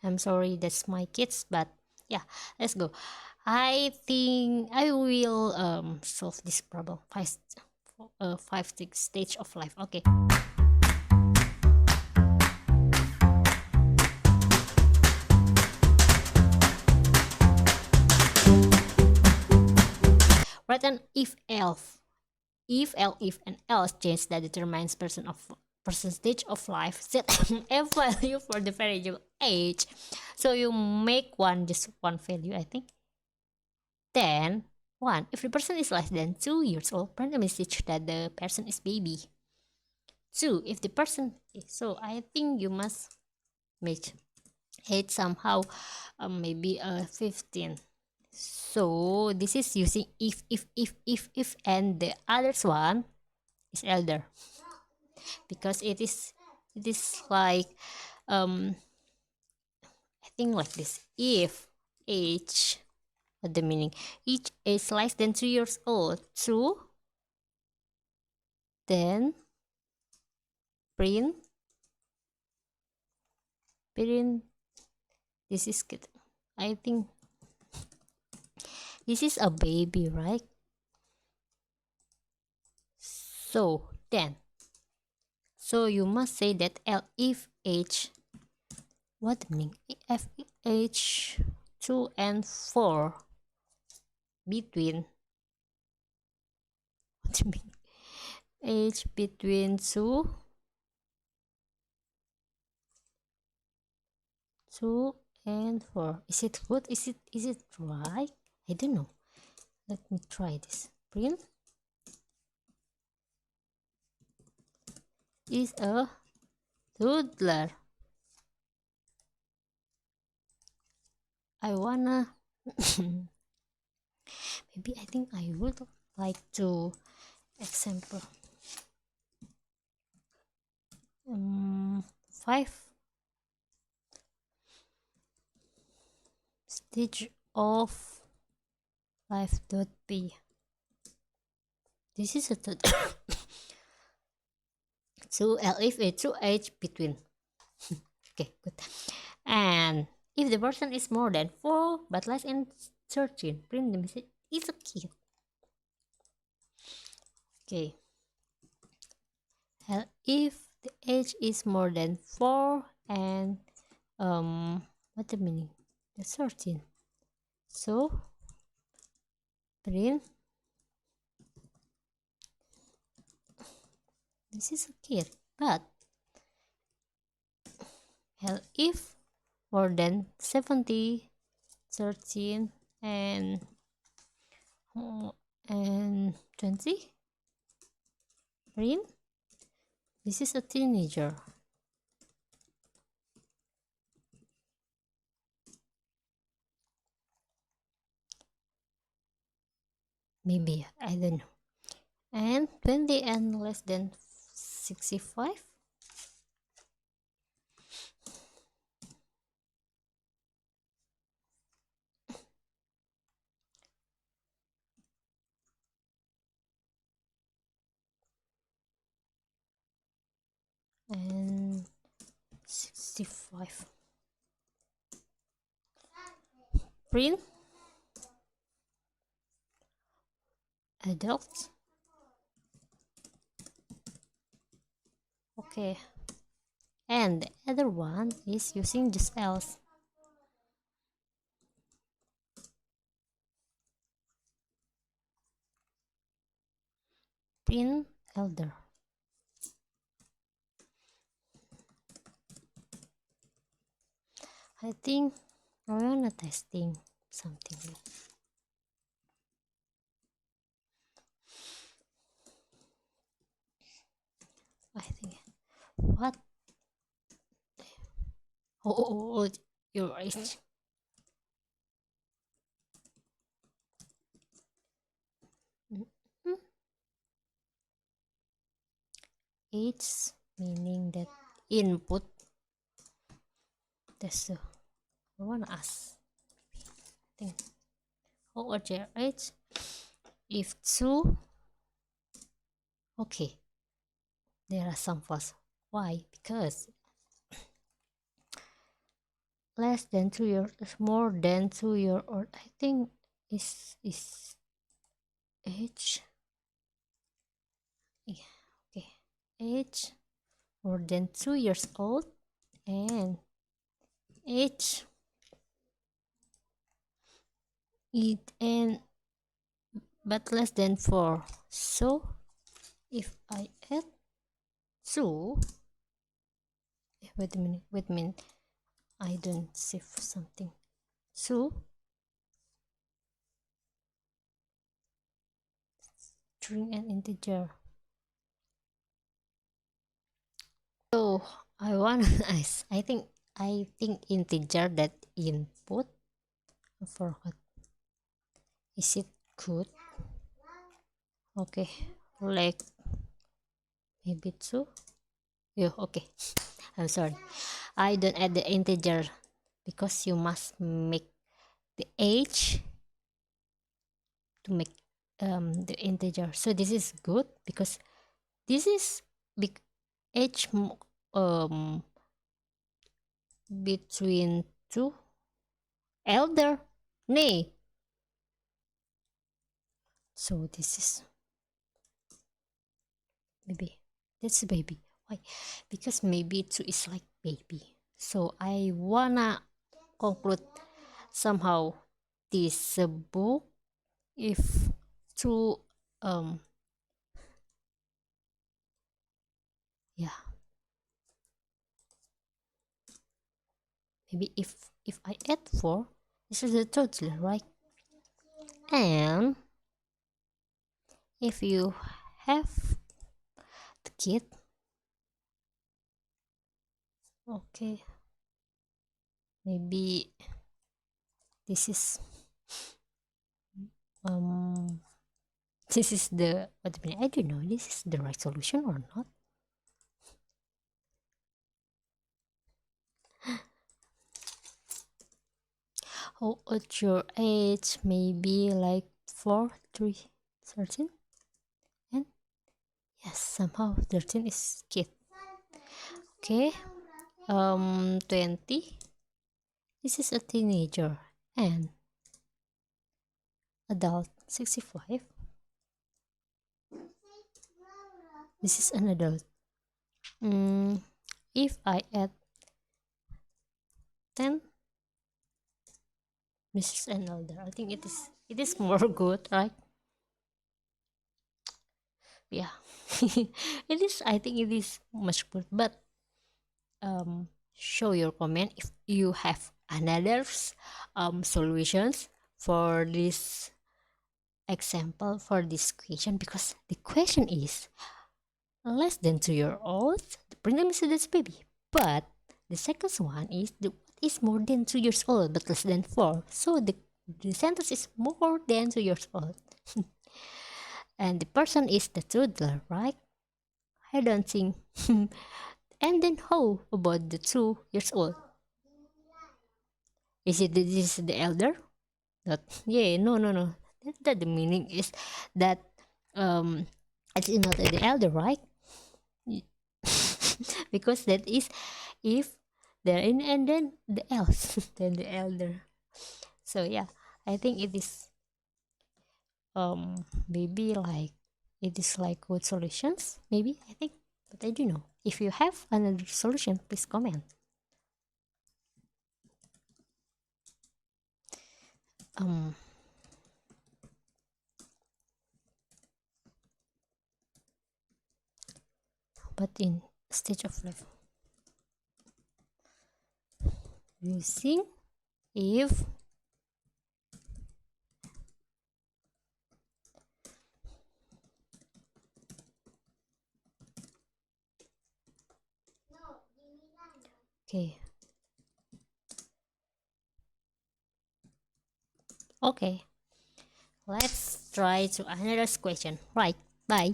I'm sorry, that's my kids, but yeah, let's go. I think I will solve this problem. Five six stage of life. Okay. Write an if and else change that determines person stage of life. Set a value for the variable age. So you make just one value, I think. Then one, if the person is less than 2 years old, print a message that the person is baby. Two, if the person is, so I think you must make it somehow maybe 15. So this is using if, and the others one is elder, because it is like I think like this. If age, what the meaning, each is less than 2 years old, true, then print print this is good. I think this is a baby, right? So then, so you must say that L if age, what the meaning, if age 2 and 4 between, what the meaning, age between 2 and 4. Is it good? Is it right? I don't know. Let me try this. Print is a toddler. I wanna maybe I think I would like to example 5 stage of life.p. This is a third. So if it's 2 age between. Okay, good. And if the person is more than 4 but less than 13, print the message is a kid. Okay. If the age is more than 4 and what the meaning? The 13. So print this is a kid, but if more than 70, 13 and 20, print this is a teenager. Maybe, I don't know. And 20 and less than 65, and 65, print adults. Okay, and the other one is using just else. Print elder. I think I wanna testing something. I think what? Oh, you're right. It's meaning that input. That's the I wanna ask. I think how old their age? If 2, okay. There are some false. Why? Because less than 2 years more than 2 year old. I think is age. Yeah, okay, age more than 2 years old and age it and but less than 4. So if I add 2, wait a minute, I don't save something. So string and integer. So I want I think integer that input. I forgot. Is it good? Okay, like maybe 2. Yeah, okay. I'm sorry. I don't add the integer because you must make the age to make the integer. So this is good because this is big age between 2 elder nay. So this is baby. That's baby. Why? Because maybe 2 is like baby. So I wanna conclude somehow this book if 2 yeah, maybe if I add 4, this is the total, right? And if you have the kid, okay, maybe this is this is the what I mean, I don't know this is the right solution or not. Oh, at your age, maybe like 4, 3, 13, and yes, somehow 13 is kid. Okay, 20. This is a teenager and adult 65. This is an adult. If I add 10, this is an elder. I think it is more good, right? Yeah, it is. I think it is much good. But show your comment if you have another solutions for this example for this question, because the question is less than 2 year old. The problem is that's baby, but the second one is the what is more than 2 years old but less than 4. So the sentence is more than 2 years old, and the person is the toddler, right? I don't think. And then how about the 2 years old? Is it this is the elder? Not yeah, no. That the meaning is that it's not the elder, right? Because that is if they're in and then the else then the elder. So yeah, I think it is maybe like it is like good solutions, maybe I think, but I don't know. If you have another solution, please comment. But in stage of life using if okay. Okay, let's try to another question, right? Bye.